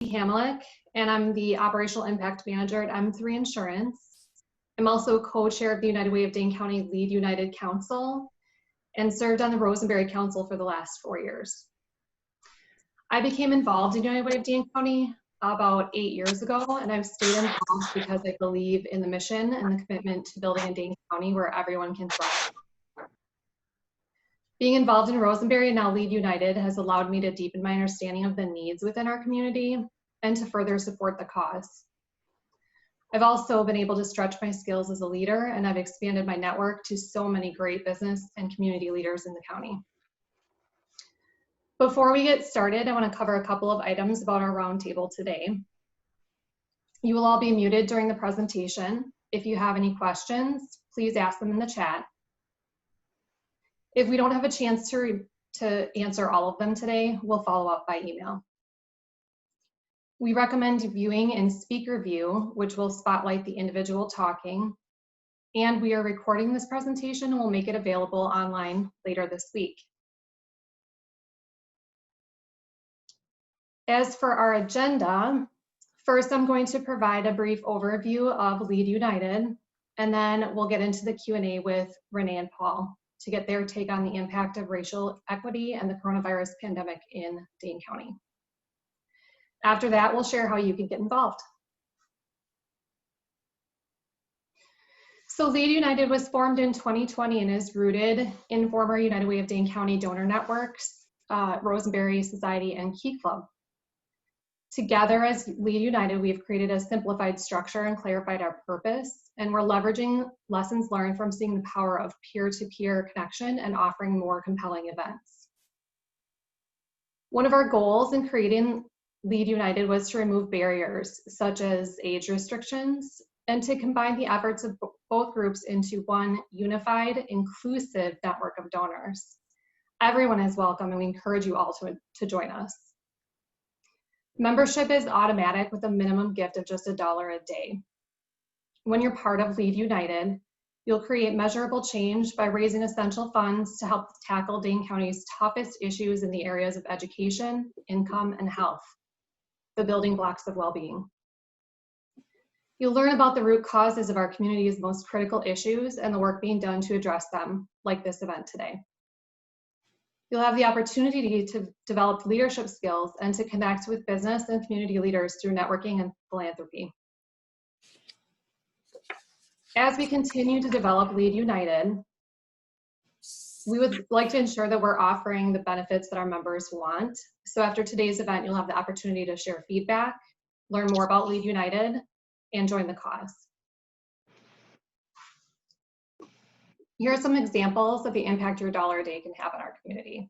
Hamlick, and I'm the Operational Impact Manager at M3 Insurance. I'm also co-chair of the United Way of Dane County Lead United Council and served on the Rosenberry Council for the last 4 years. I became involved in United Way of Dane County about 8 years ago, and I've stayed involved because I believe in the mission and the commitment to building a Dane County where everyone can thrive. Being involved in Rosenberry and now Lead United has allowed me to deepen my understanding of the needs within our community and to further support the cause. I've also been able to stretch my skills as a leader, and I've expanded my network to so many great business and community leaders in the county. Before we get started, I want to cover a couple of items about our roundtable today. You will all be muted during the presentation. If you have any questions, please ask them in the chat. If we don't have a chance to answer all of them today, we'll follow up by email. We recommend viewing in speaker view, which will spotlight the individual talking. And we are recording this presentation and we'll make it available online later this week. As for our agenda, first I'm going to provide a brief overview of Lead United, and then we'll get into the Q&A with Renee and Paul to get their take on the impact of racial equity and the coronavirus pandemic in Dane County. After that, we'll share how you can get involved. So Lead United was formed in 2020 and is rooted in former United Way of Dane County donor networks, Rosenberry Society and Key Club. Together as Lead United, we've created a simplified structure and clarified our purpose, and we're leveraging lessons learned from seeing the power of peer-to-peer connection and offering more compelling events. One of our goals in creating Lead United was to remove barriers such as age restrictions and to combine the efforts of both groups into one unified, inclusive network of donors. Everyone is welcome, and we encourage you all to join us. Membership is automatic with a minimum gift of just $1 a day. When you're part of Lead United, you'll create measurable change by raising essential funds to help tackle Dane County's toughest issues in the areas of education, income, and health, the building blocks of well-being. You'll learn about the root causes of our community's most critical issues and the work being done to address them, like this event today. You'll have the opportunity to develop leadership skills and to connect with business and community leaders through networking and philanthropy. As we continue to develop Lead United, we would like to ensure that we're offering the benefits that our members want. So after today's event, you'll have the opportunity to share feedback, learn more about Lead United, and join the cause. Here are some examples of the impact your $1 a day can have on our community.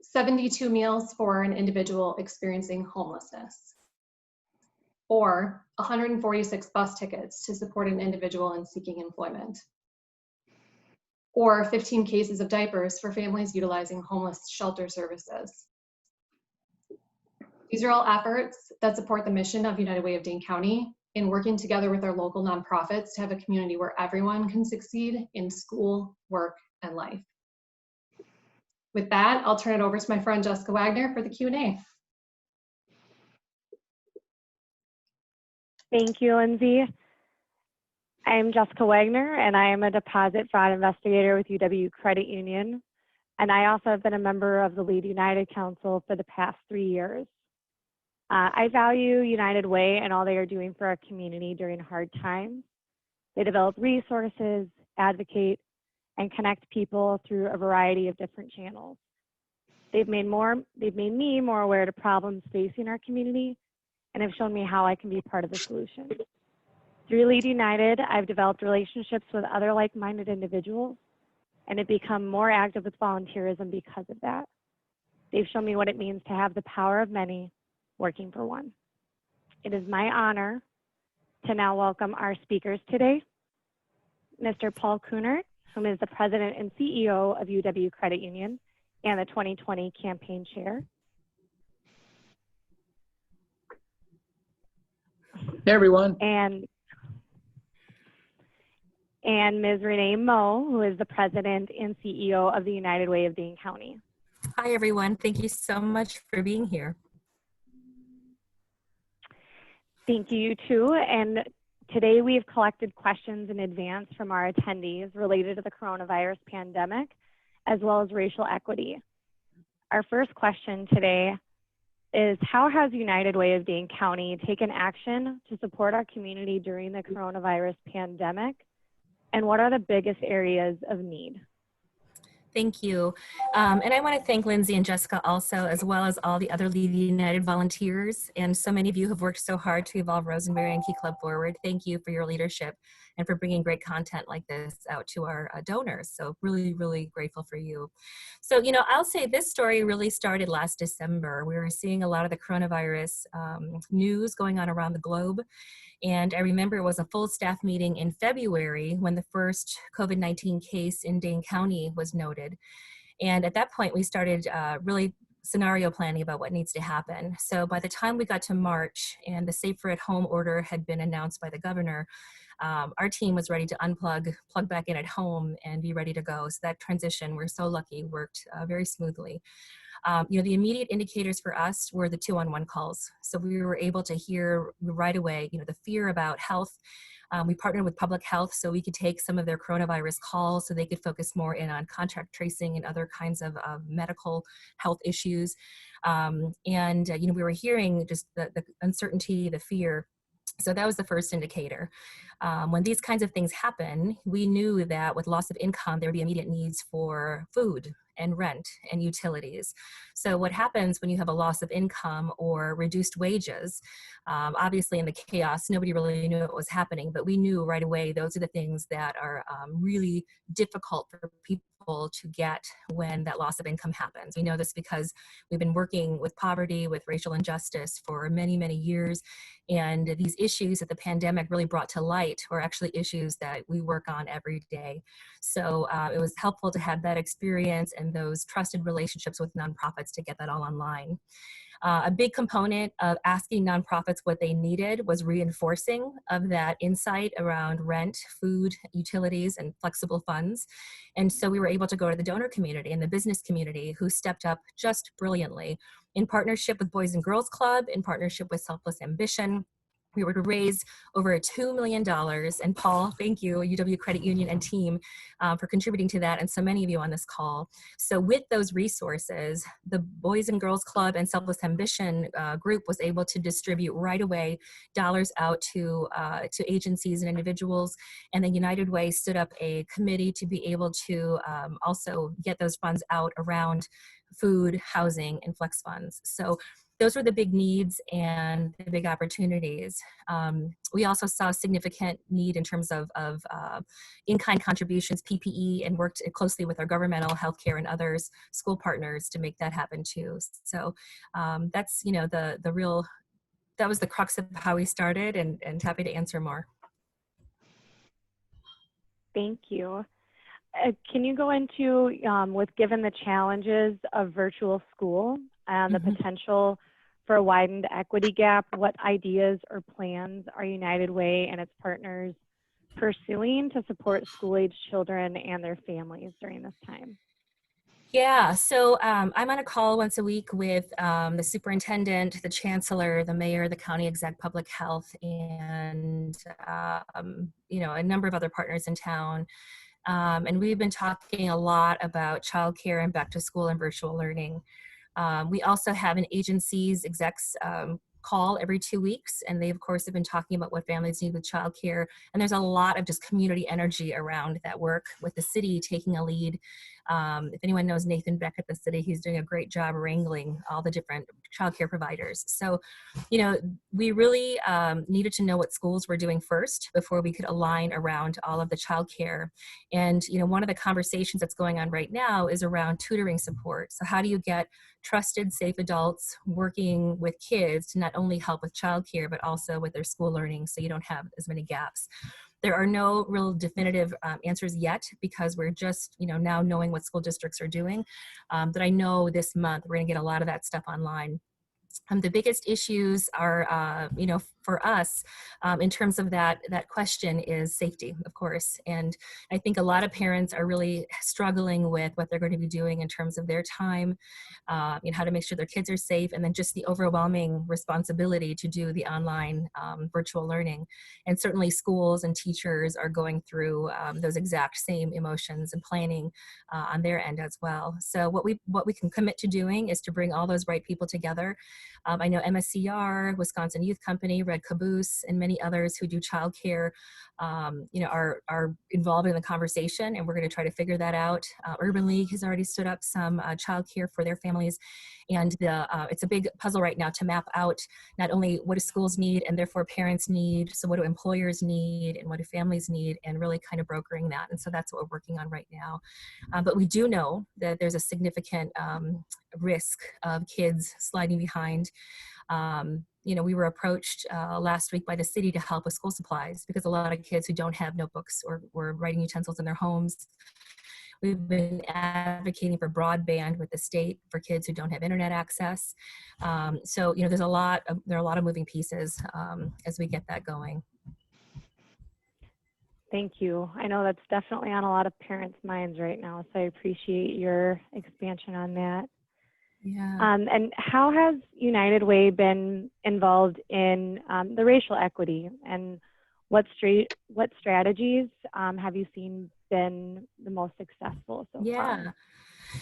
72 meals for an individual experiencing homelessness, or 146 bus tickets to support an individual in seeking employment, or 15 cases of diapers for families utilizing homeless shelter services. These are all efforts that support the mission of United Way of Dane County in working together with our local nonprofits to have a community where everyone can succeed in school, work, and life. With that, I'll turn it over to my friend Jessica Wagner for the Q&A. Thank you, Lindsay. I am Jessica Wagner, and I am a deposit fraud investigator with UW Credit Union. And I also have been a member of the Lead United Council for the past 3 years. I value United Way and all they are doing for our community during hard times. They develop resources, advocate, and connect people through a variety of different channels. They've made me more aware to problems facing our community and have shown me how I can be part of the solution. Through Lead United, I've developed relationships with other like-minded individuals and have become more active with volunteerism because of that. They've shown me what it means to have the power of many working for one. It is my honor to now welcome our speakers today, Mr. Paul Kundert, who is the President and CEO of UW Credit Union and the 2020 campaign chair. Hey, everyone. And Ms. Renee Moe, who is the President and CEO of the United Way of Dane County. Hi, everyone. Thank you so much for being here. Thank you, you too. And today we have collected questions in advance from our attendees related to the coronavirus pandemic, as well as racial equity. Our first question today is, how has United Way of Dane County taken action to support our community during the coronavirus pandemic? And what are the biggest areas of need? Thank you. And I want to thank Lindsay and Jessica also, as well as all the other Lead United volunteers. And so many of you have worked so hard to evolve Rosenberry and Key Club forward. Thank you for your leadership and for bringing great content like this out to our donors. So really, really grateful for you. So, I'll say this story really started last December. We were seeing a lot of the coronavirus news going on around the globe. And I remember it was a full staff meeting in February when the first COVID-19 case in Dane County was noted. And at that point, we started really scenario planning about what needs to happen. So by the time we got to March and the safer at home order had been announced by the governor, our team was ready to plug back in at home and be ready to go. So that transition, we're so lucky, worked very smoothly. The immediate indicators for us were the 211 calls. So we were able to hear right away, the fear about health. We partnered with public health so we could take some of their coronavirus calls so they could focus more in on contact tracing and other kinds of medical health issues. We were hearing just the uncertainty, the fear. So that was the first indicator. When these kinds of things happen, we knew that with loss of income, there would be immediate needs for food and rent and utilities. So what happens when you have a loss of income or reduced wages? Obviously in the chaos, nobody really knew what was happening, but we knew right away those are the things that are really difficult for people to get when that loss of income happens. We know this because we've been working with poverty, with racial injustice for many, many years. And these issues that the pandemic really brought to light are actually issues that we work on every day. So it was helpful to have that experience and those trusted relationships with nonprofits to get that all online. A big component of asking nonprofits what they needed was reinforcing of that insight around rent, food, utilities, and flexible funds. And so we were able to go to the donor community and the business community who stepped up just brilliantly in partnership with Boys and Girls Club, in partnership with Selfless Ambition. We were to raise over $2 million. And Paul, thank you, UW Credit Union and team for contributing to that, and so many of you on this call. So with those resources, the Boys and Girls Club and Selfless Ambition group was able to distribute right away dollars out to agencies and individuals. And then United Way stood up a committee to be able to also get those funds out around food, housing, and flex funds. So those were the big needs and the big opportunities. We also saw significant need in terms of in-kind contributions, PPE, and worked closely with our governmental, healthcare, and others, school partners to make that happen too. So that's, that was the crux of how we started, and happy to answer more. Thank you. Can you go into, given the challenges of virtual school and the potential for a widened equity gap, what ideas or plans are United Way and its partners pursuing to support school-age children and their families during this time? Yeah, so I'm on a call once a week with the superintendent, the chancellor, the mayor, the county exec public health, and a number of other partners in town. And we've been talking a lot about childcare and back to school and virtual learning. We also have an agency's execs call every 2 weeks, and they of course have been talking about what families need with childcare. And there's a lot of just community energy around that work, with the city taking a lead. If anyone knows Nathan Beck at the city, he's doing a great job wrangling all the different childcare providers. So, we really needed to know what schools were doing first before we could align around all of the childcare. And, one of the conversations that's going on right now is around tutoring support. So how do you get trusted, safe adults working with kids to not only help with childcare, but also with their school learning, so you don't have as many gaps? There are no real definitive answers yet, because we're just now knowing what school districts are doing. But I know this month we're going to get a lot of that stuff online. The biggest issues are, for us, in terms of that question is safety, of course. And I think a lot of parents are really struggling with what they're going to be doing in terms of their time, how to make sure their kids are safe, and then just the overwhelming responsibility to do the online virtual learning. And certainly schools and teachers are going through those exact same emotions and planning on their end as well. So what we can commit to doing is to bring all those right people together. I know MSCR, Wisconsin Youth Company, Red Caboose, and many others who do childcare, are involved in the conversation, and we're going to try to figure that out. Urban League has already stood up some childcare for their families, and it's a big puzzle right now to map out not only what do schools need and therefore parents need, so what do employers need and what do families need, and really kind of brokering that. And so that's what we're working on right now. But we do know that there's a significant risk of kids sliding behind. We were approached last week by the city to help with school supplies because a lot of kids who don't have notebooks or writing utensils in their homes. We've been advocating for broadband with the state for kids who don't have internet access. So there are a lot of moving pieces as we get that going. Thank you. I know that's definitely on a lot of parents' minds right now, so I appreciate your expansion on that. Yeah. And how has United Way been involved in the racial equity, and what strategies have you seen been the most successful so far?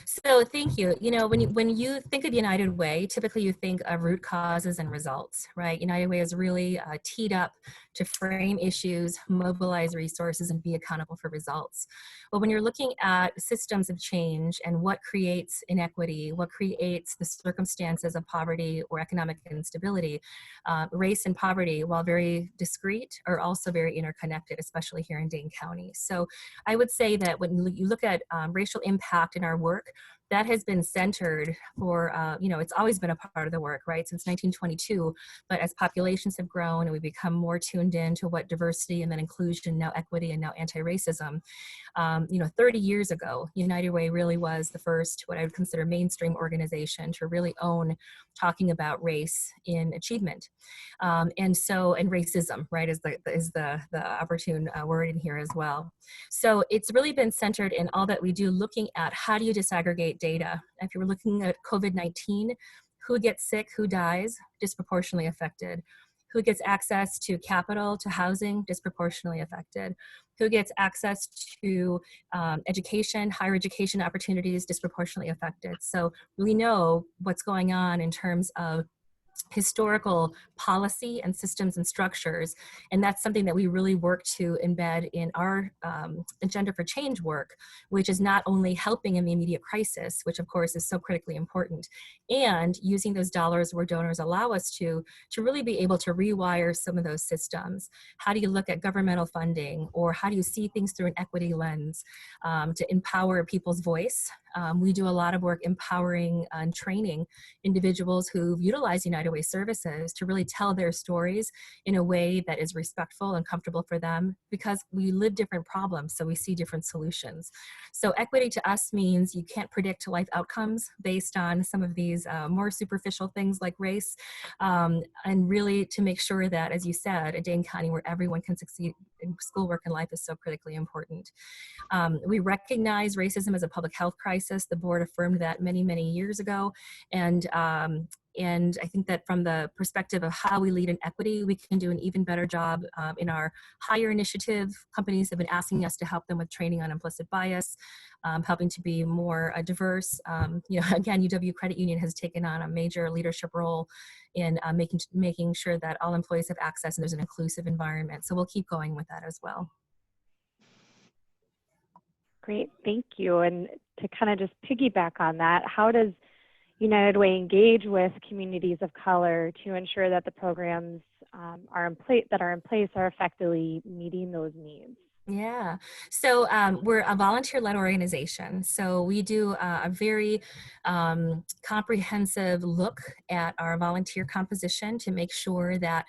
So thank you. When you think of United Way, typically you think of root causes and results, right? United Way is really teed up to frame issues, mobilize resources, and be accountable for results. But when you're looking at systems of change and what creates inequity, what creates the circumstances of poverty or economic instability, race and poverty, while very discrete, are also very interconnected, especially here in Dane County. So I would say that when you look at racial impact in our work, that has been centered for, it's always been a part of the work, right, since 1922. But as populations have grown and we become more tuned in to what diversity and then inclusion, now equity, and now anti-racism, 30 years ago, United Way really was the first, what I would consider mainstream organization to really own talking about race in achievement. And racism, right, is the opportune word in here as well. So it's really been centered in all that we do, looking at how do you disaggregate data. If you're looking at COVID-19, who gets sick, who dies, disproportionately affected. Who gets access to capital, to housing, disproportionately affected. Who gets access to education, higher education opportunities, disproportionately affected. So we know what's going on in terms of historical policy and systems and structures. And that's something that we really work to embed in our agenda for change work, which is not only helping in the immediate crisis, which of course is so critically important, and using those dollars where donors allow us to really be able to rewire some of those systems. How do you look at governmental funding, or how do you see things through an equity lens to empower people's voice? We do a lot of work empowering and training individuals who've utilized United Way services to really tell their stories in a way that is respectful and comfortable for them, because we live different problems, so we see different solutions. So equity to us means you can't predict life outcomes based on some of these more superficial things like race, and really to make sure that, as you said, a Dane County where everyone can succeed in schoolwork and life is so critically important. We recognize racism as a public health crisis. The board affirmed that many, many years ago. And I think that from the perspective of how we lead in equity, we can do an even better job in our hire initiative. Companies have been asking us to help them with training on implicit bias, helping to be more diverse. Again, UW Credit Union has taken on a major leadership role in making sure that all employees have access and there's an inclusive environment. So we'll keep going with that as well. Great, thank you. And to kind of just piggyback on that, how does United Way engage with communities of color to ensure that the programs are in place are effectively meeting those needs? Yeah, so we're a volunteer-led organization. So we do a very comprehensive look at our volunteer composition to make sure that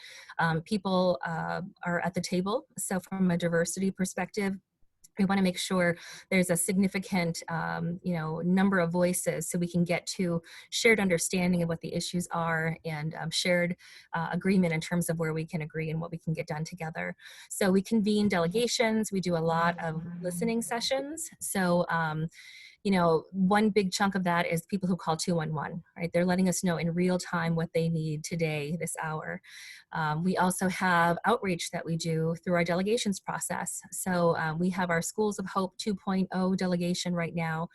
people are at the table. So from a diversity perspective, We want to make sure there's a significant, number of voices so we can get to shared understanding of what the issues are and shared agreement in terms of where we can agree and what we can get done together. So we convene delegations. We do a lot of listening sessions. So one big chunk of that is people who call 211, right? They're letting us know in real time what they need today, this hour. We also have outreach that we do through our delegations process. So we have our Schools of Hope 2.0 delegation right now.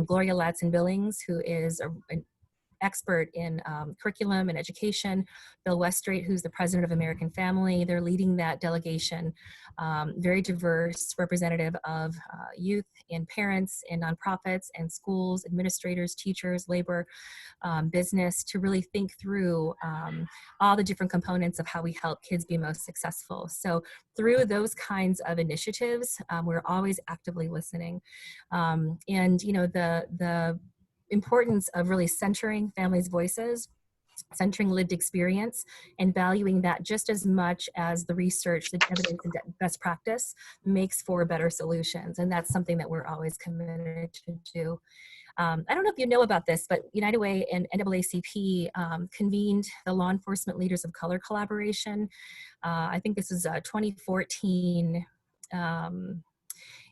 Gloria Latson-Billings, who is an expert in curriculum and education. Bill Westrait, who's the president of American Family, they're leading that delegation. Very diverse representative of youth and parents and nonprofits and schools, administrators, teachers, labor, business, to really think through all the different components of how we help kids be most successful. So through those kinds of initiatives, we're always actively listening. The importance of really centering families' voices, centering lived experience, and valuing that just as much as the research, the evidence, and best practice makes for better solutions. And that's something that we're always committed to do. I don't know if you know about this, but United Way and NAACP convened the Law Enforcement Leaders of Color Collaboration. I think this is 2014.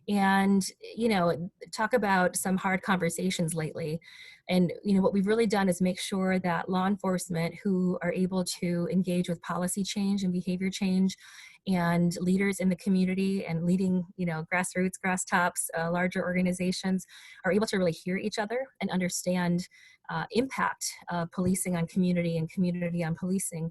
And talk about some hard conversations lately. And what we've really done is make sure that law enforcement who are able to engage with policy change and behavior change, and leaders in the community and leading grassroots, grass tops, larger organizations, are able to really hear each other and understand impact of policing on community and community on policing.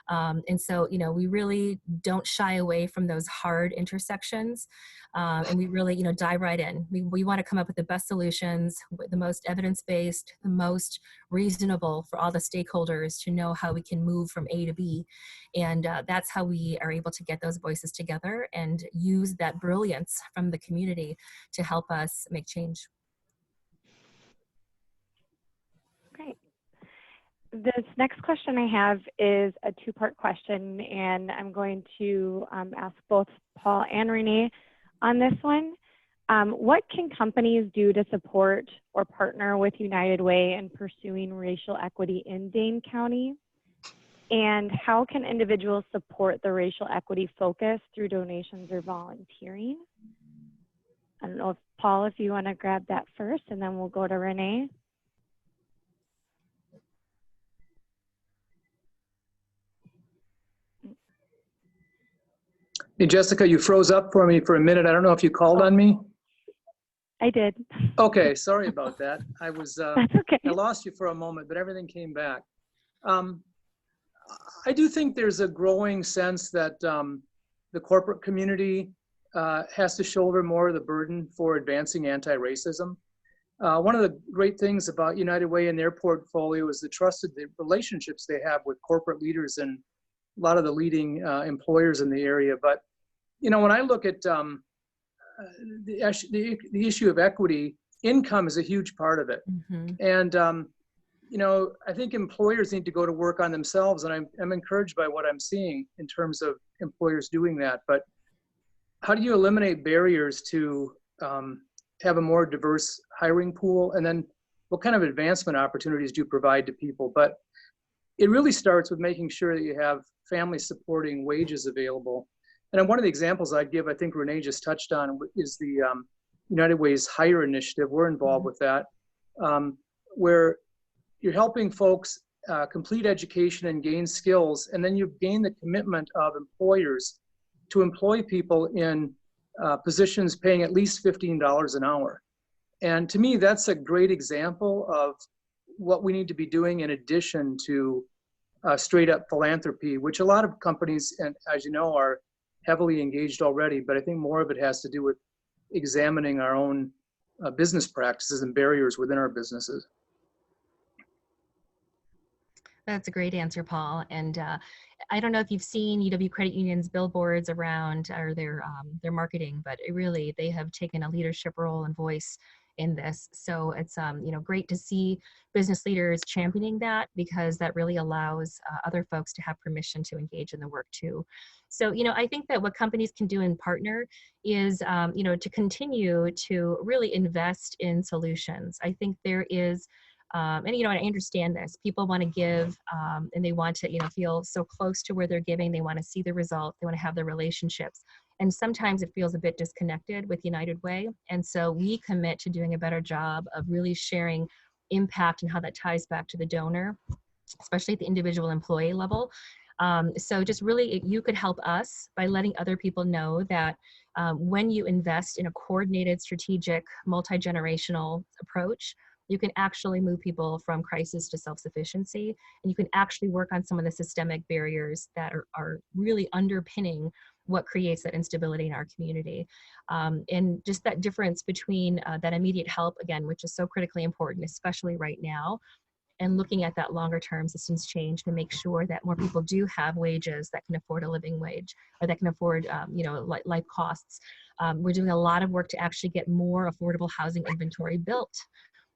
And so we really don't shy away from those hard intersections, and we really dive right in. We want to come up with the best solutions, the most evidence-based, the most reasonable for all the stakeholders to know how we can move from A to B. And that's how we are able to get those voices together and use that brilliance from the community to help us make change. Great. This next question I have is a two-part question, and I'm going to ask both Paul and Renee on this one. What can companies do to support or partner with United Way in pursuing racial equity in Dane County? And how can individuals support the racial equity focus through donations or volunteering? I don't know if Paul, if you want to grab that first, and then we'll go to Renee. Hey, Jessica, you froze up for me for a minute. I don't know if you called on me. I did. Okay, sorry about that. I was That's okay. I lost you for a moment, but everything came back. I do think there's a growing sense that the corporate community has to shoulder more of the burden for advancing anti-racism. One of the great things about United Way and their portfolio is the trusted relationships they have with corporate leaders and a lot of the leading employers in the area. But when I look at the issue of equity, income is a huge part of it. Mm-hmm. And I think employers need to go to work on themselves, and I'm encouraged by what I'm seeing in terms of employers doing that. But how do you eliminate barriers to have a more diverse hiring pool? And then what kind of advancement opportunities do you provide to people? But it really starts with making sure that you have family supporting wages available. And one of the examples I'd give, I think Renee just touched on, is the United Way's Hire Initiative. We're involved with that, where you're helping folks complete education and gain skills, and then you gain the commitment of employers to employ people in positions paying at least $15 an hour. And to me, that's a great example of what we need to be doing in addition to straight up philanthropy, which a lot of companies, and as you know, are heavily engaged already. But I think more of it has to do with examining our own business practices and barriers within our businesses. That's a great answer, Paul. And I don't know if you've seen UW Credit Union's billboards around or their marketing, but really they have taken a leadership role and voice in this. So it's great to see business leaders championing that, because that really allows other folks to have permission to engage in the work too. So I think that what companies can do in partner is to continue to really invest in solutions. I think there is and I understand this. People want to give, and they want to, feel so close to where they're giving. They want to see the result. They want to have the relationships. And sometimes it feels a bit disconnected with United Way. And so we commit to doing a better job of really sharing impact and how that ties back to the donor, especially at the individual employee level. So just really, you could help us by letting other people know that when you invest in a coordinated, strategic, multi-generational approach, you can actually move people from crisis to self-sufficiency, and you can actually work on some of the systemic barriers that are really underpinning what creates that instability in our community. And just that difference between that immediate help, again, which is so critically important, especially right now, and looking at that longer term systems change to make sure that more people do have wages that can afford a living wage, or that can afford life costs. We're doing a lot of work to actually get more affordable housing inventory built.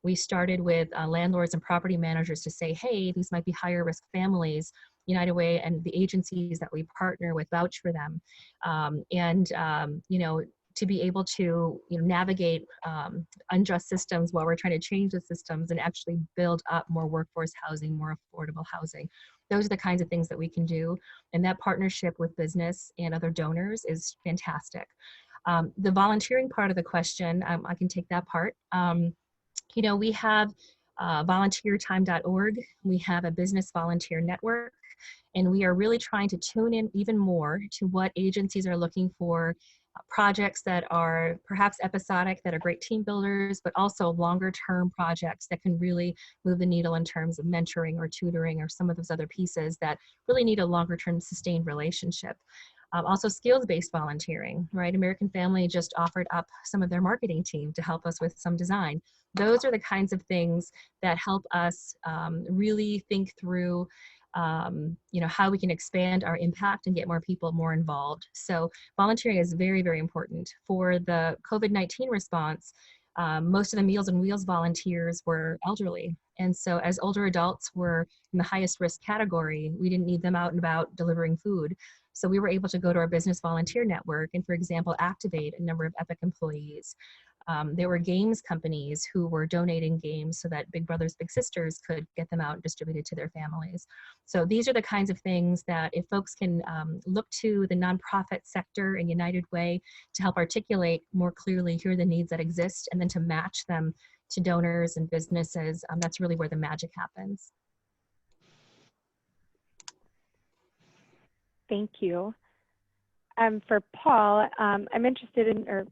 We started with landlords and property managers to say, hey, these might be higher risk families. United Way and the agencies that we partner with vouch for them. To be able to navigate unjust systems while we're trying to change the systems and actually build up more workforce housing, more affordable housing. Those are the kinds of things that we can do. And that partnership with business and other donors is fantastic. The volunteering part of the question, I can take that part. We have volunteertime.org. We have a business volunteer network, and we are really trying to tune in even more to what agencies are looking for, projects that are perhaps episodic, that are great team builders, but also longer term projects that can really move the needle in terms of mentoring or tutoring or some of those other pieces that really need a longer term sustained relationship. Also skills-based volunteering, right? American Family just offered up some of their marketing team to help us with some design. Those are the kinds of things that help us really think through how we can expand our impact and get more people more involved. So volunteering is very, very important. For the COVID-19 response, most of the Meals on Wheels volunteers were elderly. And so as older adults were in the highest risk category, we didn't need them out and about delivering food. So we were able to go to our business volunteer network and, for example, activate a number of EPIC employees. There were games companies who were donating games so that Big Brothers Big Sisters could get them out and distributed to their families. So these are the kinds of things that if folks can look to the nonprofit sector and United Way to help articulate more clearly, here are the needs that exist, and then to match them to donors and businesses, that's really where the magic happens. Thank you. For Paul, I'm interested in, or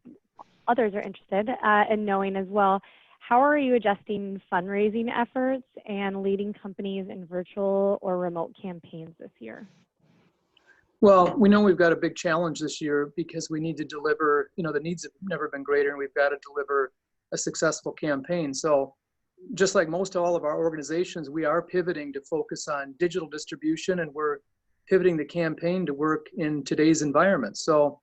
others are interested in knowing as well, how are you adjusting fundraising efforts and leading companies in virtual or remote campaigns this year? Well, we know we've got a big challenge this year because we need to deliver, the needs have never been greater, and we've got to deliver a successful campaign. So just like most all of our organizations, we are pivoting to focus on digital distribution, and we're pivoting the campaign to work in today's environment. So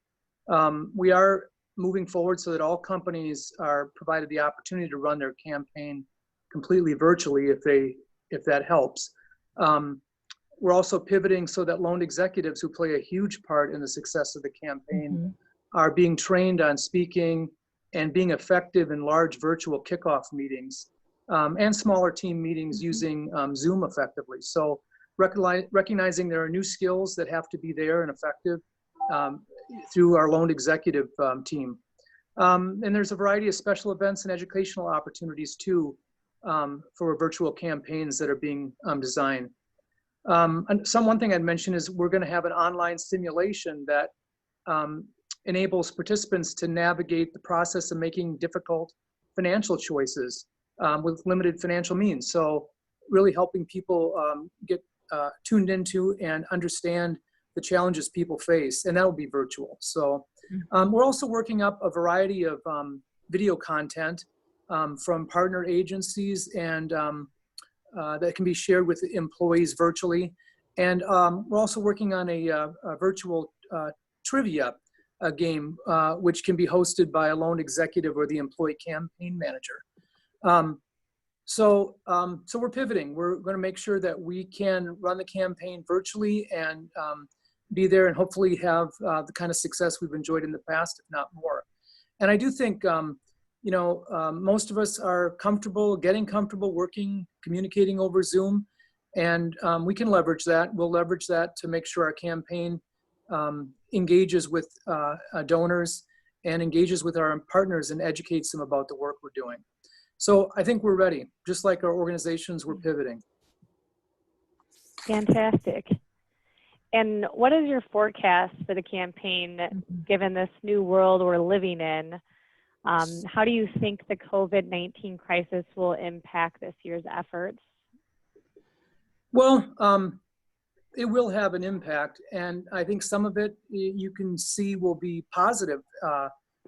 we are moving forward so that all companies are provided the opportunity to run their campaign completely virtually if that helps. We're also pivoting so that loan executives, who play a huge part in the success of the campaign, are being trained on speaking and being effective in large virtual kickoff meetings and smaller team meetings using Zoom effectively. So recognizing there are new skills that have to be there and effective through our loan executive team. And there's a variety of special events and educational opportunities too for virtual campaigns that are being designed. One thing I'd mention is we're going to have an online simulation that enables participants to navigate the process of making difficult financial choices with limited financial means. So really helping people get tuned into and understand the challenges people face, and that will be virtual. So we're also working up a variety of video content from partner agencies and that can be shared with employees virtually. And we're also working on a virtual trivia game, which can be hosted by a lone executive or the employee campaign manager. So we're pivoting. We're going to make sure that we can run the campaign virtually and be there and hopefully have the kind of success we've enjoyed in the past, if not more. And I do think, most of us are getting comfortable working, communicating over Zoom, and we can leverage that. We'll leverage that to make sure our campaign engages with donors and engages with our partners and educates them about the work we're doing. So I think we're ready. Just like our organizations, we're pivoting. Fantastic. And what is your forecast for the campaign, given this new world we're living in? How do you think the COVID-19 crisis will impact this year's efforts? Well, it will have an impact, and I think some of it you can see will be positive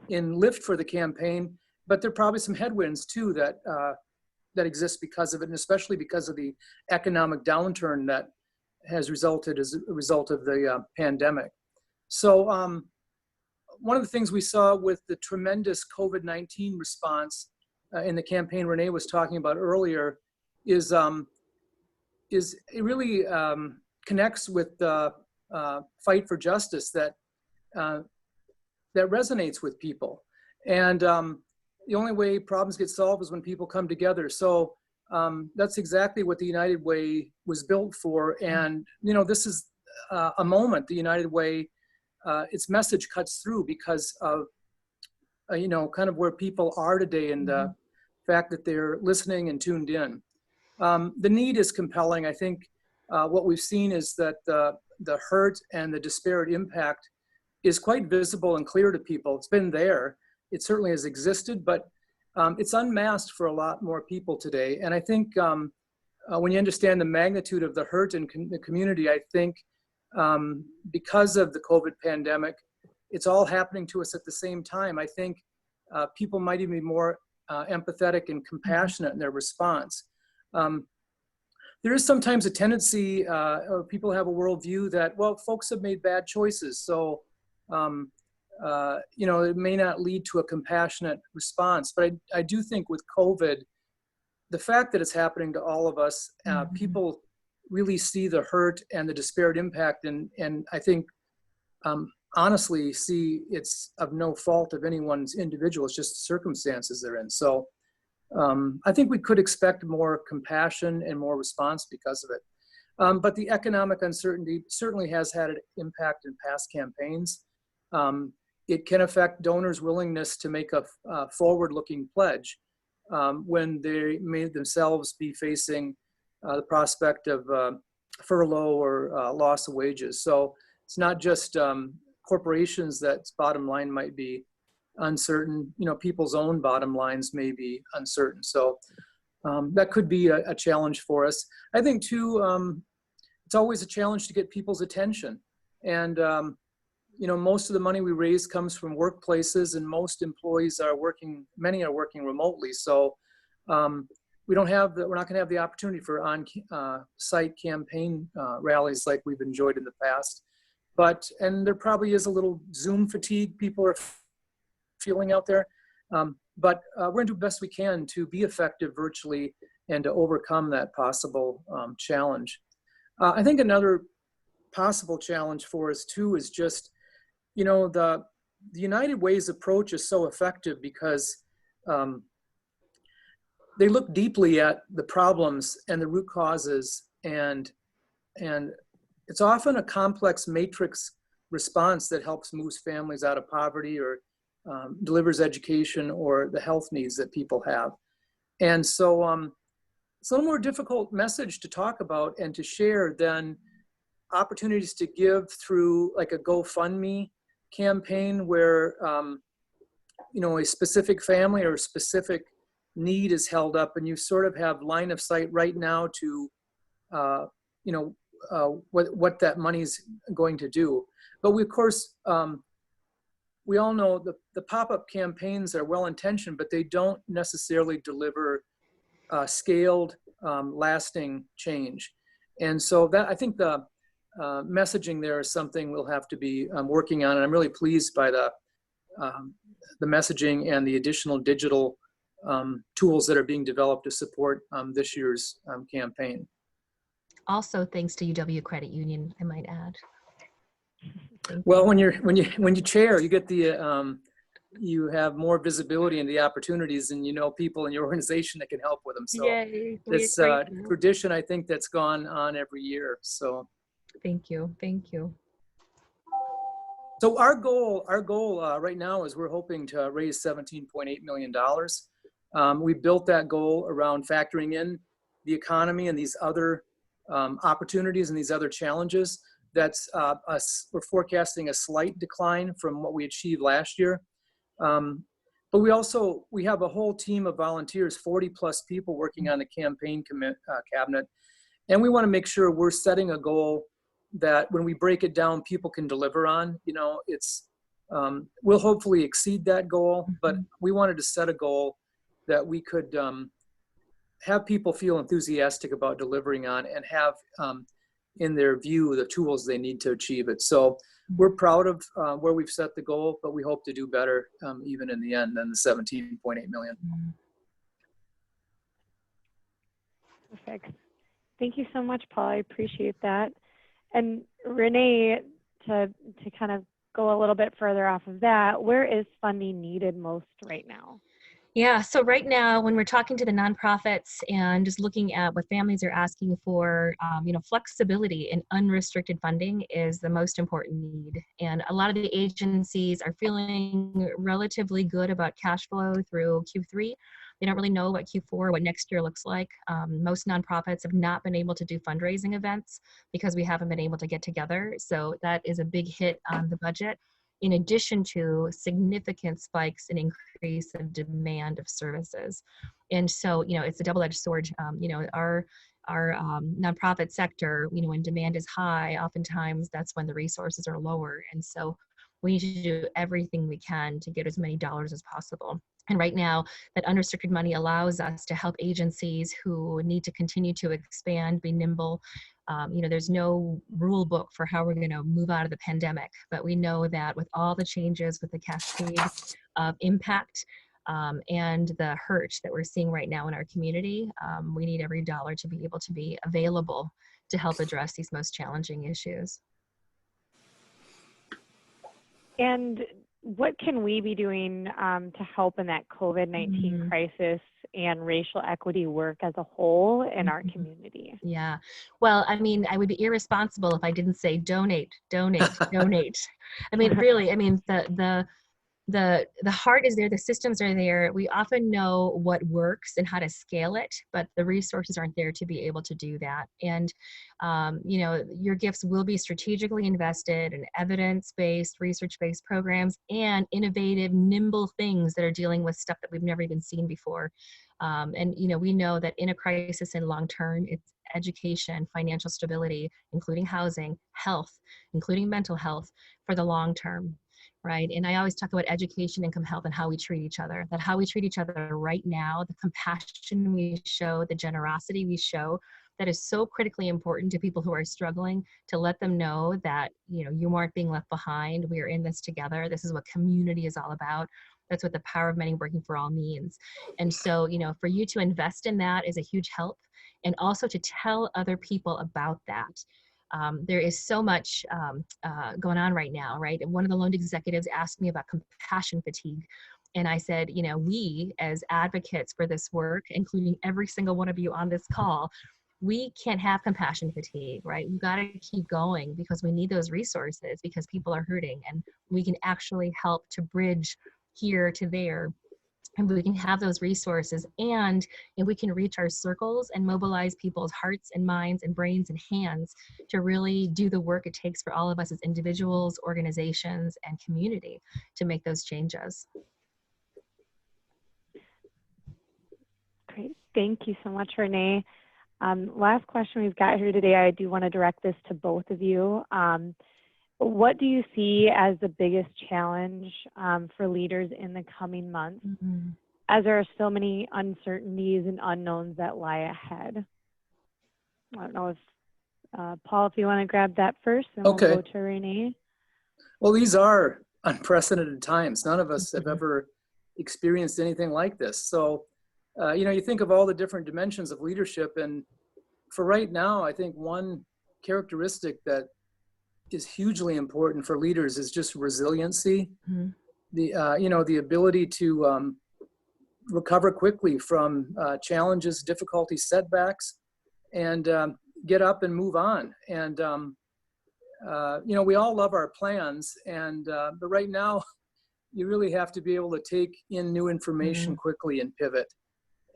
in lift for the campaign. But there are probably some headwinds too that exist because of it, and especially because of the economic downturn that has resulted as a result of the pandemic. So one of the things we saw with the tremendous COVID-19 response in the campaign Renee was talking about earlier is it really connects with the fight for justice that resonates with people. And the only way problems get solved is when people come together. So that's exactly what the United Way was built for. And, this is a moment, the United Way, its message cuts through because of, kind of where people are today and the fact that they're listening and tuned in. The need is compelling. I think what we've seen is that the hurt and the disparate impact is quite visible and clear to people. It's been there. It certainly has existed, but it's unmasked for a lot more people today. And I think when you understand the magnitude of the hurt in the community, I think because of the COVID pandemic, it's all happening to us at the same time. I think people might even be more empathetic and compassionate in their response. There is sometimes a tendency, or people have a worldview that, well, folks have made bad choices. So it may not lead to a compassionate response, but I do think with COVID, the fact that it's happening to all of us, people really see the hurt and the disparate impact, and I think honestly see it's of no fault of anyone's individual, it's just the circumstances they're in. So I think we could expect more compassion and more response because of it. But the economic uncertainty certainly has had an impact in past campaigns. It can affect donors' willingness to make a forward-looking pledge when they may themselves be facing the prospect of furlough or loss of wages. So it's not just corporations that's bottom line might be uncertain. People's own bottom lines may be uncertain. So that could be a challenge for us. I think too, it's always a challenge to get people's attention. And most of the money we raise comes from workplaces, and most employees many are working remotely. So we're not going to have the opportunity for on-site campaign rallies like we've enjoyed in the past. And there probably is a little Zoom fatigue people are feeling out there. But we're going to do the best we can to be effective virtually and to overcome that possible challenge. I think another possible challenge for us too is just, the United Way's approach is so effective because they look deeply at the problems and the root causes, and it's often a complex matrix response that helps move families out of poverty or delivers education or the health needs that people have. And so it's a little more difficult message to talk about and to share than opportunities to give through like a GoFundMe campaign where a specific family or a specific need is held up, and you sort of have line of sight right now to what that money is going to do. But we, of course, we all know the pop-up campaigns are well-intentioned, but they don't necessarily deliver scaled, lasting change. And so that, I think messaging there is something we'll have to be working on. And I'm really pleased by the messaging and the additional digital tools that are being developed to support this year's campaign. Also, thanks to UW Credit Union, I might add. Well, when you chair, you get the you have more visibility into the opportunities, and you know people in your organization that can help with them. So Yay, it's tradition, I think, that's gone on every year. So thank you. So our goal right now is we're hoping to raise $17.8 million. We built that goal around factoring in the economy and these other opportunities and these other challenges. That's we're forecasting a slight decline from what we achieved last year. But we have a whole team of volunteers, 40 plus people working on the campaign cabinet. And we want to make sure we're setting a goal that when we break it down, people can deliver on. You know, we'll hopefully exceed that goal, but we wanted to set a goal that we could have people feel enthusiastic about delivering on and have in their view the tools they need to achieve it. So we're proud of where we've set the goal, but we hope to do better even in the end than the 17.8 million. Perfect. Thank you so much, Paul. I appreciate that. And Renee, to kind of go a little bit further off of that, where is funding needed most right now? Yeah, so right now, when we're talking to the nonprofits and just looking at what families are asking for, flexibility and unrestricted funding is the most important need. And a lot of the agencies are feeling relatively good about cash flow through Q3. They don't really know what Q4, what next year looks like. Most nonprofits have not been able to do fundraising events because we haven't been able to get together. So that is a big hit on the budget, in addition to significant spikes in increase of demand of services. And so, it's a double-edged sword. Our nonprofit sector, when demand is high, oftentimes that's when the resources are lower. And so we need to do everything we can to get as many dollars as possible. And right now, that unrestricted money allows us to help agencies who need to continue to expand, be nimble. There's no rule book for how we're going to move out of the pandemic, but we know that with all the changes, with the cascade of impact and the hurt that we're seeing right now in our community, we need every dollar to be able to be available to help address these most challenging issues. And what can we be doing to help in that COVID-19 crisis and racial equity work as a whole in our community? Yeah, well, I mean, I would be irresponsible if I didn't say donate. I mean, really, the heart is there, the systems are there. We often know what works and how to scale it, but the resources aren't there to be able to do that. And, your gifts will be strategically invested in evidence-based, research-based programs and innovative, nimble things that are dealing with stuff that we've never even seen before. We know that in a crisis in long term, it's education, financial stability, including housing, health, including mental health for the long term. Right. And I always talk about education, income, health, and how we treat each other, that how we treat each other right now, the compassion we show, the generosity we show, that is so critically important to people who are struggling, to let them know that, you aren't being left behind. We are in this together. This is what community is all about. That's what the power of many working for all means. And so, for you to invest in that is a huge help. And also to tell other people about that. There is so much going on right now, right? And one of the loan executives asked me about compassion fatigue. And I said, we as advocates for this work, including every single one of you on this call, we can't have compassion fatigue, right? We've got to keep going because we need those resources because people are hurting, and we can actually help to bridge here to there. And we can have those resources, and if we can reach our circles and mobilize people's hearts and minds and brains and hands to really do the work it takes for all of us as individuals, organizations, and community to make those changes. Great. Thank you so much, Renee. Last question we've got here today, I do want to direct this to both of you. What do you see as the biggest challenge for leaders in the coming months, as there are so many uncertainties and unknowns that lie ahead? I don't know if Paul, if you want to grab that first, then we'll Okay. go to Renee. Well, these are unprecedented times. None of us have ever experienced anything like this. So, you think of all the different dimensions of leadership, and for right now, I think one characteristic that is hugely important for leaders is just resiliency. Mm-hmm. The ability to recover quickly from challenges, difficulties, setbacks, and get up and move on. And we all love our plans, and but right now, you really have to be able to take in new information quickly and pivot.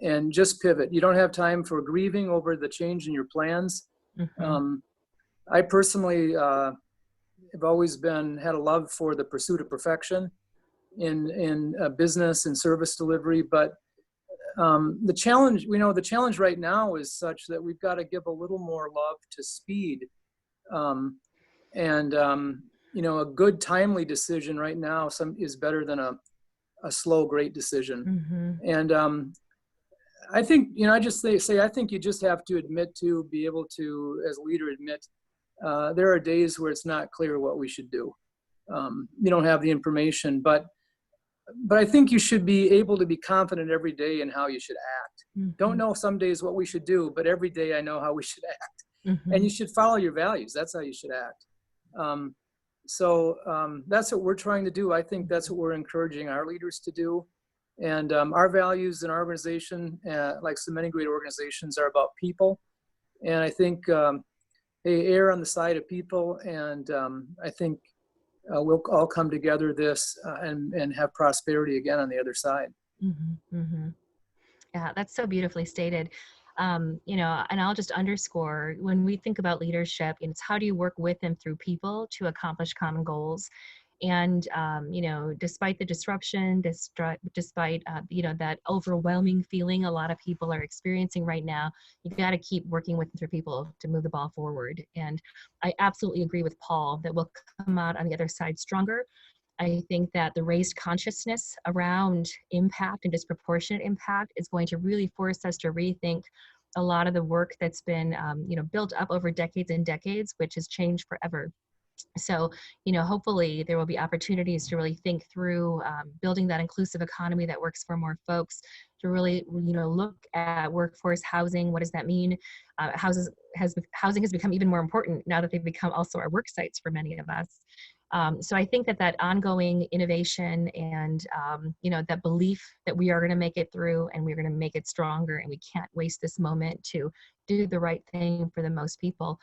And just pivot. You don't have time for grieving over the change in your plans. I personally have always had a love for the pursuit of perfection in business and service delivery, but the challenge right now is such that we've got to give a little more love to speed, and a good timely decision right now is better than a slow great decision. And I think I just say I think you just have to be able to, as a leader, admit there are days where it's not clear what we should do. You don't have the information, but I think you should be able to be confident every day in how you should act. Don't know some days what we should do, but every day I know how we should act. And you should follow your values. That's how you should act. So that's what we're trying to do. I think that's what we're encouraging our leaders to do. And our values in our organization, like so many great organizations, are about people. And I think they err on the side of people. And I think we'll all come together and have prosperity again on the other side. Yeah, that's so beautifully stated. And I'll just underscore, when we think about leadership, it's how do you work with and through people to accomplish common goals. And, despite the disruption, despite, that overwhelming feeling a lot of people are experiencing right now, you got to keep working with and through people to move the ball forward. And I absolutely agree with Paul that we'll come out on the other side stronger. I think that the raised consciousness around impact and disproportionate impact is going to really force us to rethink a lot of the work that's been, built up over decades and decades, which has changed forever. So, hopefully there will be opportunities to really think through building that inclusive economy that works for more folks, to really, look at workforce housing. What does that mean? Housing has become even more important now that they've become also our work sites for many of us. So I think that ongoing innovation and, that belief that we are going to make it through and we're going to make it stronger, and we can't waste this moment to do the right thing for the most people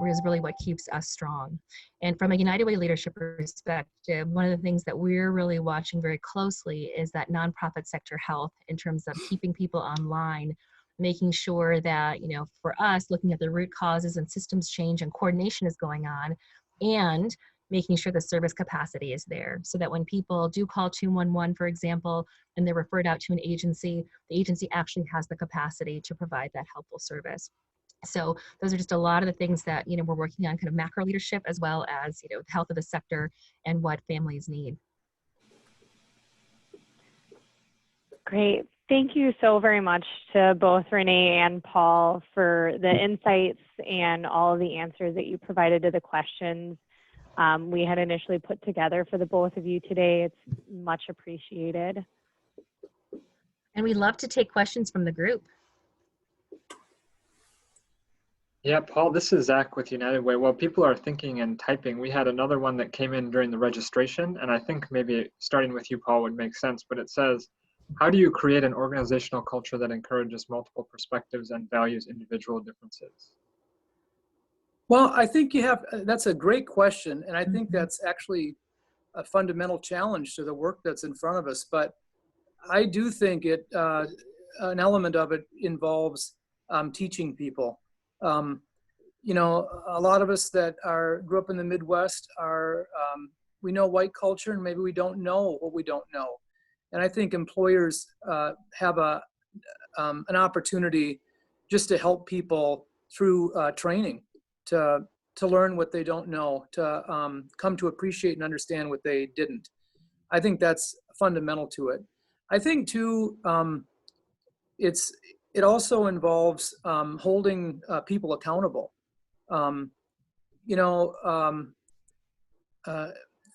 is really what keeps us strong. And from a United Way leadership perspective, one of the things that we're really watching very closely is that nonprofit sector health in terms of keeping people online, making sure that, for us, looking at the root causes and systems change and coordination is going on, and making sure the service capacity is there so that when people do call 211, for example, and they're referred out to an agency, the agency actually has the capacity to provide that helpful service. So those are just a lot of the things that, we're working on, kind of macro leadership, as well as, the health of the sector and what families need. Great. Thank you so very much to both Renee and Paul for the insights and all of the answers that you provided to the questions we had initially put together for the both of you today. It's much appreciated. And we love to take questions from the group. Yeah, Paul, this is Zach with United Way. While people are thinking and typing, we had another one that came in during the registration, and I think maybe starting with you, Paul, would make sense, but it says, how do you create an organizational culture that encourages multiple perspectives and values individual differences? Well, I think that's a great question. And I think that's actually a fundamental challenge to the work that's in front of us. But I do think an element of it involves teaching people. A lot of us that grew up in the Midwest we know white culture, and maybe we don't know what we don't know. And I think employers have an opportunity just to help people through training, to learn what they don't know, to come to appreciate and understand what they didn't. I think that's fundamental to it. I think too, it also involves holding people accountable. You know,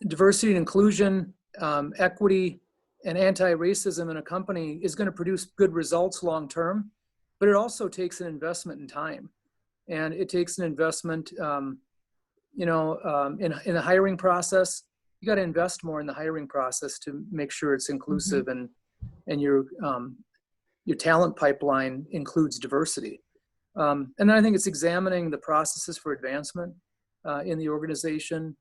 diversity and inclusion, equity, and anti-racism in a company is going to produce good results long term, but it also takes an investment in time, and it takes an investment, you know, in the hiring process. You got to invest more in the hiring process to make sure it's inclusive, and your talent pipeline includes diversity. And then I think it's examining the processes for advancement in the organization.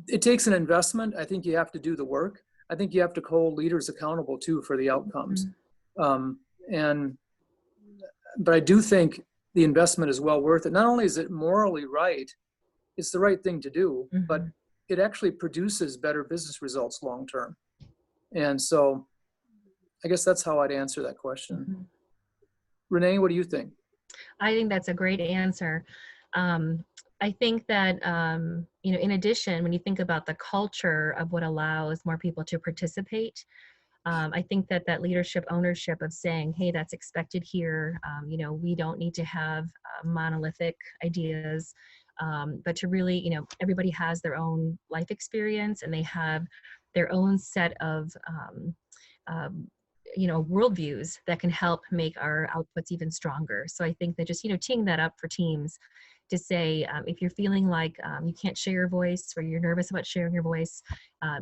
It takes an investment. I think you have to do the work. I think you have to hold leaders accountable too for the outcomes. But I do think the investment is well worth it. Not only is it morally right, it's the right thing to do, but it actually produces better business results long term. And so I guess that's how I'd answer that question. Renee, what do you think? I think that's a great answer. I think that, you know, in addition, when you think about the culture of what allows more people to participate, I think that that leadership ownership of saying, hey, that's expected here. You know, we don't need to have monolithic ideas, but to really, you know, everybody has their own life experience and they have their own set of, you know, worldviews that can help make our outputs even stronger. So I think that just, you know, teeing that up for teams to say, if you're feeling like you can't share your voice or you're nervous about sharing your voice,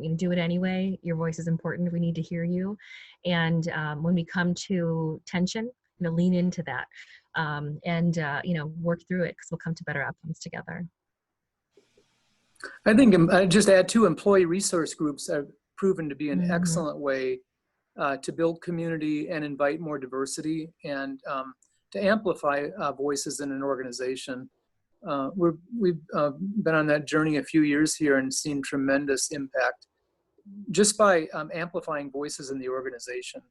you know, do it anyway. Your voice is important. We need to hear you. And when we come to tension, you know, lean into that and, you know, work through it because we'll come to better outcomes together. I think I'd just add too, employee resource groups have proven to be an excellent way to build community and invite more diversity and to amplify voices in an organization. We've been on that journey a few years here and seen tremendous impact just by amplifying voices in the organization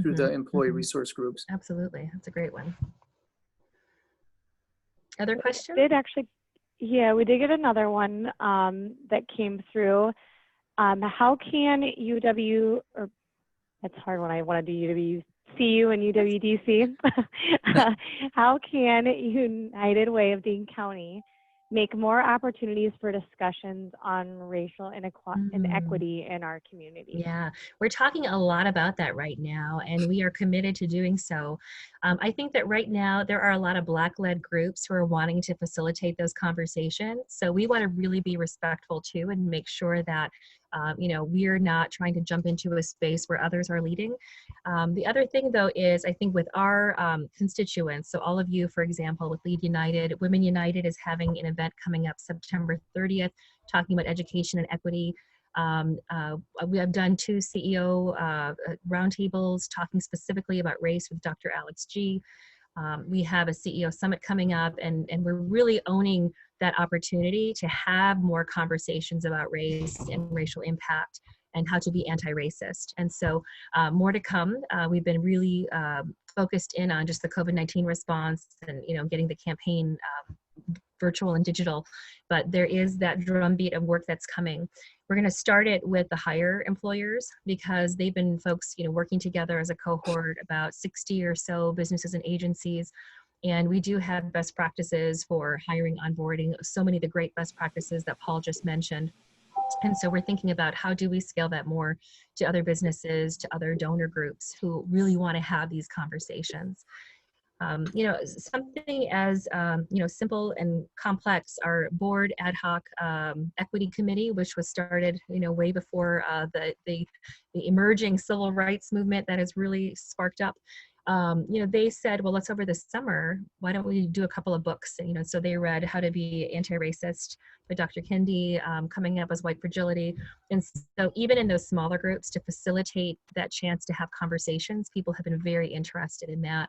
through the employee resource groups. Absolutely. That's a great one. Other questions? Yeah, we did get another one that came through. How can UW, or that's hard when I want to do UWCU and UWDC. How can United Way of Dane County make more opportunities for discussions on racial inequity in our community? Yeah, we're talking a lot about that right now, and we are committed to doing so. I think that right now there are a lot of Black-led groups who are wanting to facilitate those conversations. So we want to really be respectful too and make sure that you know, we're not trying to jump into a space where others are leading. The other thing though is I think with our constituents, so all of you, for example, with Lead United, Women United is having an event coming up September 30th, talking about education and equity. We have done 2 CEO roundtables talking specifically about race with Dr. Alex G. We have a CEO summit coming up, and we're really owning that opportunity to have more conversations about race and racial impact and how to be anti-racist. And so more to come. We've been really focused in on just the COVID-19 response and, you know, getting the campaign virtual and digital, but there is that drumbeat of work that's coming. We're going to start it with the higher employers because they've been folks, you know, working together as a cohort, about 60 or so businesses and agencies. And we do have best practices for hiring, onboarding, so many of the great best practices that Paul just mentioned. And so we're thinking about how do we scale that more to other businesses, to other donor groups who really want to have these conversations. You know, something as, you know, simple and complex, our board ad hoc equity committee, which was started, you know, way before the emerging civil rights movement that has really sparked up. You know, they said, well, let's over the summer, why don't we do a couple of books? And, you know, so they read How to Be Anti-Racist by Dr. Kendi, coming up as White Fragility. And so even in those smaller groups, to facilitate that chance to have conversations, people have been very interested in that.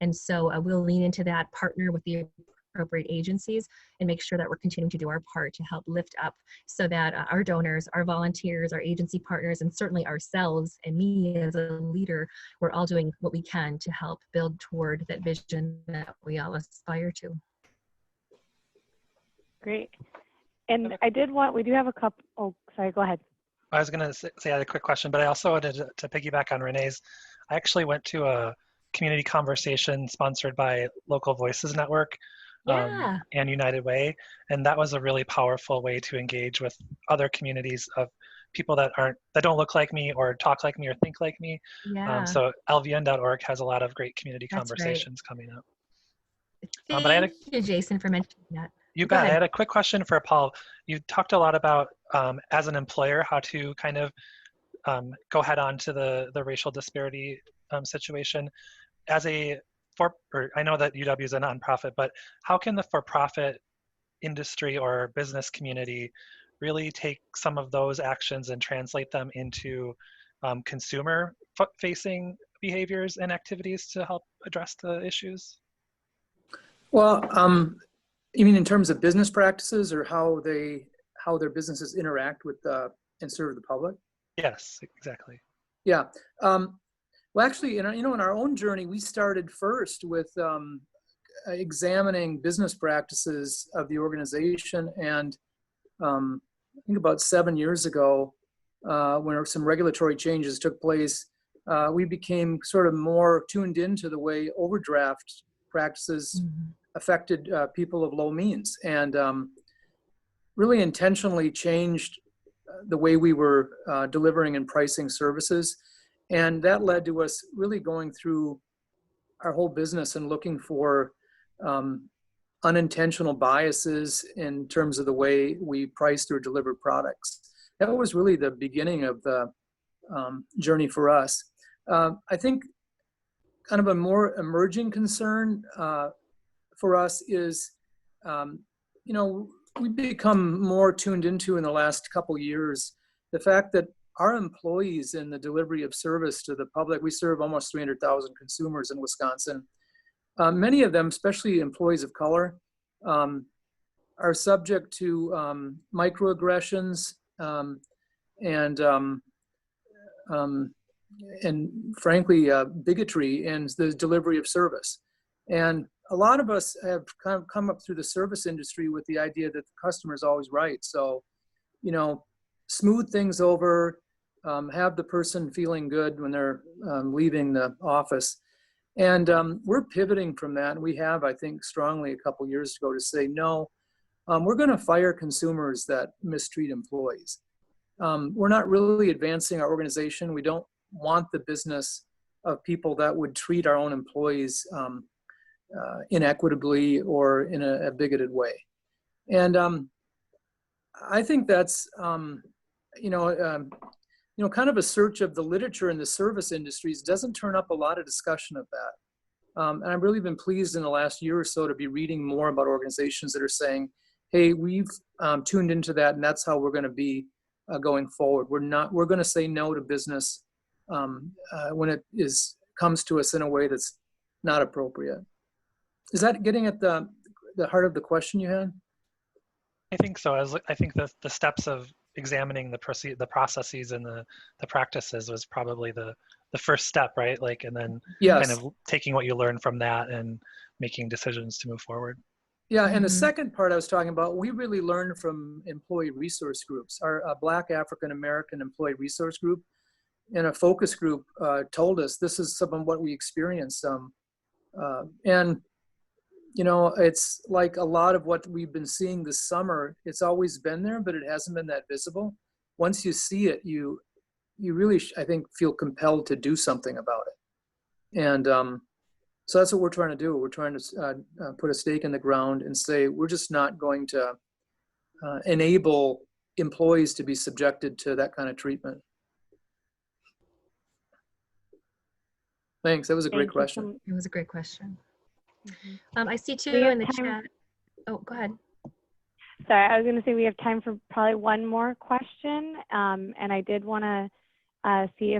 And so we'll lean into that, partner with the appropriate agencies, and make sure that we're continuing to do our part to help lift up so that our donors, our volunteers, our agency partners, and certainly ourselves and me as a leader, we're all doing what we can to help build toward that vision that we all aspire to. Great. And we do have a couple, oh, sorry, go ahead. I was going to say I had a quick question, but I also wanted to piggyback on Renee's. I actually went to a community conversation sponsored by Local Voices Network Yeah. and United Way. And that was a really powerful way to engage with other communities of people that don't look like me or talk like me or think like me. Yeah. So lvn.org has a lot of great community That's conversations coming up. Thank But I had you, Jason, for mentioning that. You Go bet. I ahead. had a quick question for Paul. You talked a lot about, as an employer, how to kind of go head on to the racial disparity situation. As I know that UW is a nonprofit, but how can the for-profit industry or business community really take some of those actions and translate them into consumer-facing behaviors and activities to help address the issues? Well, you mean in terms of business practices or how their businesses interact with and serve the public? Yes, exactly. Yeah. Well, actually, in our own journey, we started first with examining business practices of the organization, and I think about 7 years ago, when some regulatory changes took place, we became sort of more tuned into the way overdraft practices affected people of low means, and really intentionally changed the way we were delivering and pricing services. And that led to us really going through our whole business and looking for unintentional biases in terms of the way we priced or delivered products. That was really the beginning of the journey for us. I think kind of a more emerging concern for us is, we've become more tuned into in the last couple years the fact that our employees in the delivery of service to the public, we serve almost 300,000 consumers in Wisconsin. Many of them, especially employees of color, are subject to microaggressions and frankly, bigotry in the delivery of service. And a lot of us have kind of come up through the service industry with the idea that the customer is always right. So, smooth things over, have the person feeling good when they're leaving the office. And we're pivoting from that. And we have, I think, strongly a couple years ago to say, no, we're going to fire consumers that mistreat employees. We're not really advancing our organization. We don't want the business of people that would treat our own employees inequitably or in a bigoted way. And I think that's, kind of a search of the literature in the service industries doesn't turn up a lot of discussion of that. And I've really been pleased in the last year or so to be reading more about organizations that are saying, hey, we've tuned into that and that's how we're going to be going forward. We're going to say no to business when it comes to us in a way that's not appropriate. Is that getting at the heart of the question you had? I think so. I think the steps of examining the processes and the practices was probably the first step, right? And then yes. Kind of taking what you learned from that and making decisions to move forward. Yeah, and the second part I was talking about, we really learned from employee resource groups. Our Black African American Employee Resource Group and a focus group told us this is some of what we experienced. And it's like a lot of what we've been seeing this summer. It's always been there, but it hasn't been that visible. Once you see it, you really, I think, feel compelled to do something about it. And so that's what we're trying to do. We're trying to put a stake in the ground and say, we're just not going to enable employees to be subjected to that kind of treatment. Thanks. That was a great question. It was a great question. I see too in the chat. Oh, go ahead. Sorry, I was going to say we have time for probably one more question. And I did want to see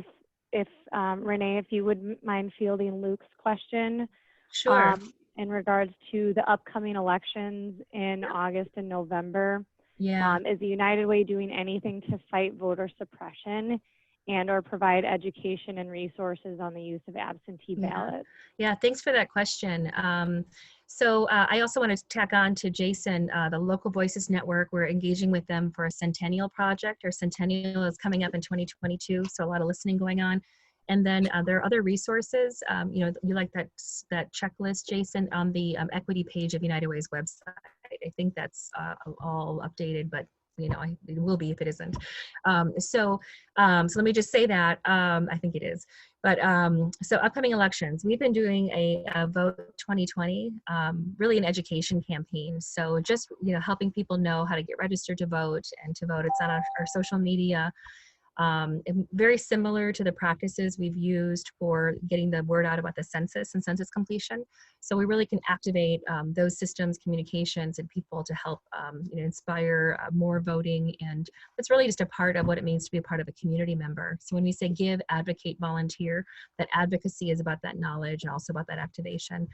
if Renee, if you would mind fielding Luke's question. Sure. In regards to the upcoming elections in August and November. Yeah. Is the United Way doing anything to fight voter suppression and or provide education and resources on the use of absentee ballots? Yeah, thanks for that question. So I also want to tack on to Jason, the Local Voices Network. We're engaging with them for a Centennial project. Our Centennial is coming up in 2022, so a lot of listening going on. And then there are other resources. You know, you like that checklist, Jason, on the equity page of United Way's website. I think that's all updated, but you know, it will be if it isn't. So let me just say that I think it is. But so upcoming elections, we've been doing a Vote 2020, really an education campaign. So just, you know, helping people know how to get registered to vote and to vote. It's on our social media. Very similar to the practices we've used for getting the word out about the census and census completion. So we really can activate those systems, communications, and people to help you know, inspire more voting. And it's really just a part of what it means to be a part of a community member. So when we say give, advocate, volunteer, that advocacy is about that knowledge and also about that activation.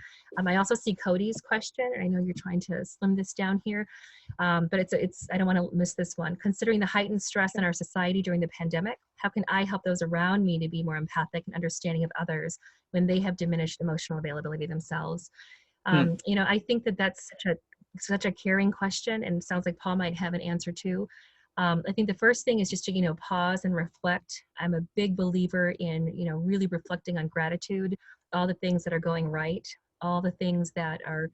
I also see Cody's question, and I know you're trying to slim this down here, but it's I don't want to miss this one. Considering the heightened stress in our society during the pandemic, how can I help those around me to be more empathic and understanding of others when they have diminished emotional availability themselves? You know, I think that that's such a caring question, and it sounds like Paul might have an answer too. I think the first thing is just to, you know, pause and reflect. I'm a big believer in, you know, really reflecting on gratitude, all the things that are going right, all the things that are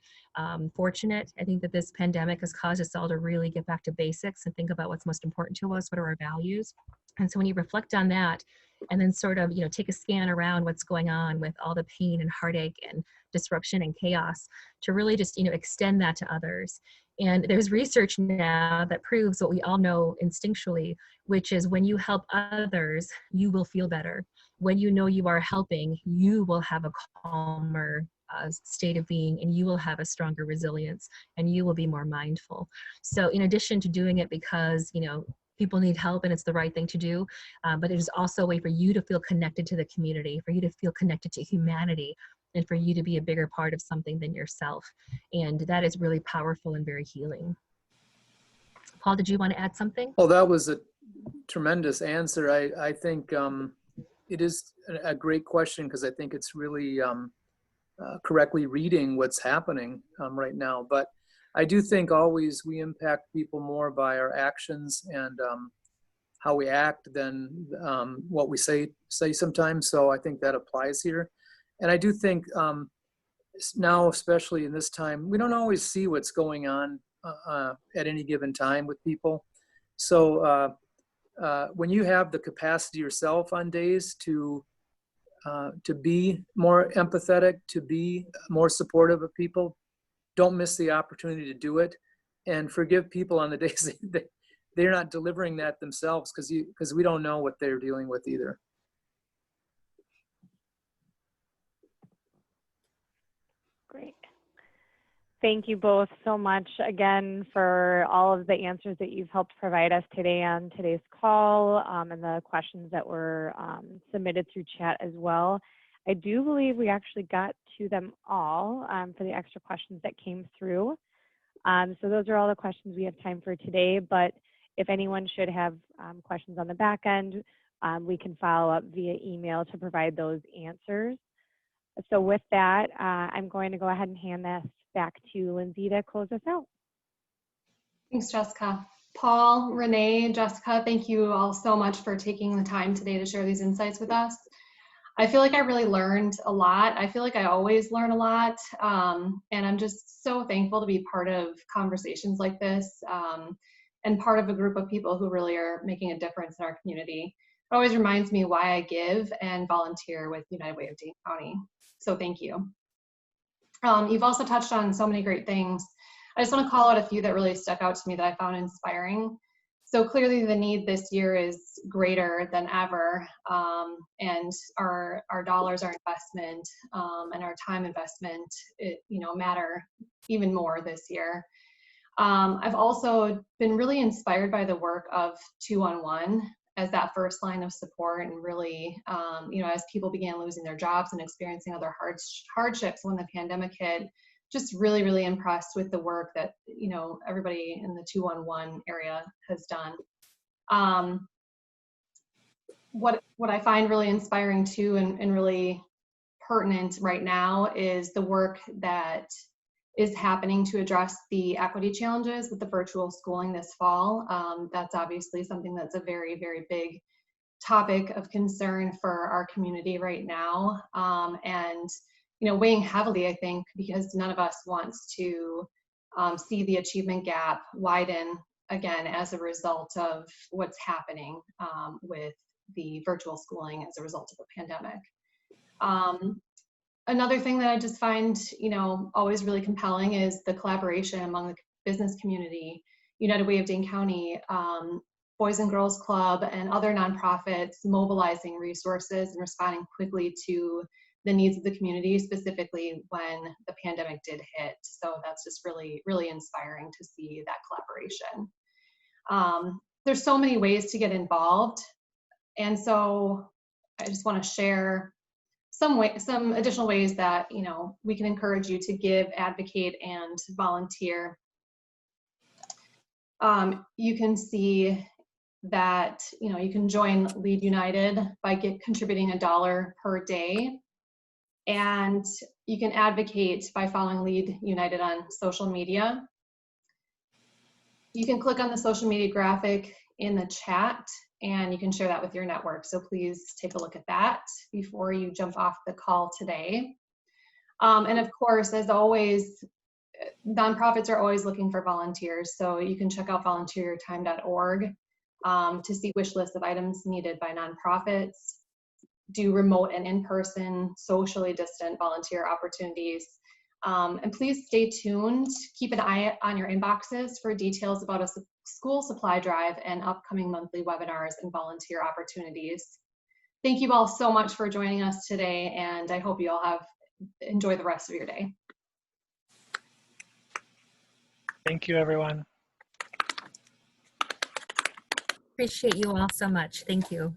fortunate. I think that this pandemic has caused us all to really get back to basics and think about what's most important to us, what are our values. And so when you reflect on that and then sort of, you know, take a scan around what's going on with all the pain and heartache and disruption and chaos, to really just, you know, extend that to others. And there's research now that proves what we all know instinctually, which is when you help others, you will feel better. When you know you are helping, you will have a calmer state of being, and you will have a stronger resilience, and you will be more mindful. So in addition to doing it because, you know, people need help and it's the right thing to do, but it is also a way for you to feel connected to the community, for you to feel connected to humanity, and for you to be a bigger part of something than yourself. And that is really powerful and very healing. Paul, did you want to add something? Well, that was a tremendous answer. I think it is a great question, because I think it's really correctly reading what's happening right now. But I do think always we impact people more by our actions and how we act than what we say sometimes. So I think that applies here. And I do think now, especially in this time, we don't always see what's going on at any given time with people. So when you have the capacity yourself on days to be more empathetic, to be more supportive of people, don't miss the opportunity to do it, and forgive people on the days they're not delivering that themselves, because we don't know what they're dealing with either. Great. Thank you both so much again for all of the answers that you've helped provide us today on today's call, and the questions that were submitted through chat as well. I do believe we actually got to them all for the extra questions that came through. So those are all the questions we have time for today, but if anyone should have questions on the back end, we can follow up via email to provide those answers. So with that, I'm going to go ahead and hand this back to Lindsay to close us out. Thanks, Jessica. Paul, Renee, Jessica, thank you all so much for taking the time today to share these insights with us. I feel like I really learned a lot. I feel like I always learn a lot, and I'm just so thankful to be part of conversations like this, and part of a group of people who really are making a difference in our community. It always reminds me why I give and volunteer with United Way of Dane County. So thank you. You've also touched on so many great things. I just want to call out a few that really stuck out to me that I found inspiring. So clearly the need this year is greater than ever, and our dollars, our investment, and our time investment, matter even more this year. I've also been really inspired by the work of 211 as that first line of support, and really, as people began losing their jobs and experiencing other hardships when the pandemic hit, just really, really impressed with the work that, everybody in the 211 area has done. What I find really inspiring too, and really pertinent right now, is the work that is happening to address the equity challenges with the virtual schooling this fall. That's obviously something that's a very, very big topic of concern for our community right now, and weighing heavily, I think, because none of us wants to see the achievement gap widen again as a result of what's happening with the virtual schooling as a result of the pandemic. Another thing that I just find, always really compelling is the collaboration among the business community, United Way of Dane County, Boys and Girls Club, and other nonprofits mobilizing resources and responding quickly to the needs of the community, specifically when the pandemic did hit. So that's just really, really inspiring to see that collaboration. There's so many ways to get involved. And so I just want to share some additional ways that, we can encourage you to give, advocate, and volunteer. You can see that, you can join Lead United by contributing $1 per day. And you can advocate by following Lead United on social media. You can click on the social media graphic in the chat and you can share that with your network. So please take a look at that before you jump off the call today. And of course, as always, nonprofits are always looking for volunteers. So you can check out volunteeryourtime.org to see wish lists of items needed by nonprofits, do remote and in-person, socially distant volunteer opportunities. And please stay tuned. Keep an eye on your inboxes for details about a school supply drive and upcoming monthly webinars and volunteer opportunities. Thank you all so much for joining us today, and I hope you all enjoy the rest of your day. Thank you, everyone. Appreciate you all so much. Thank you.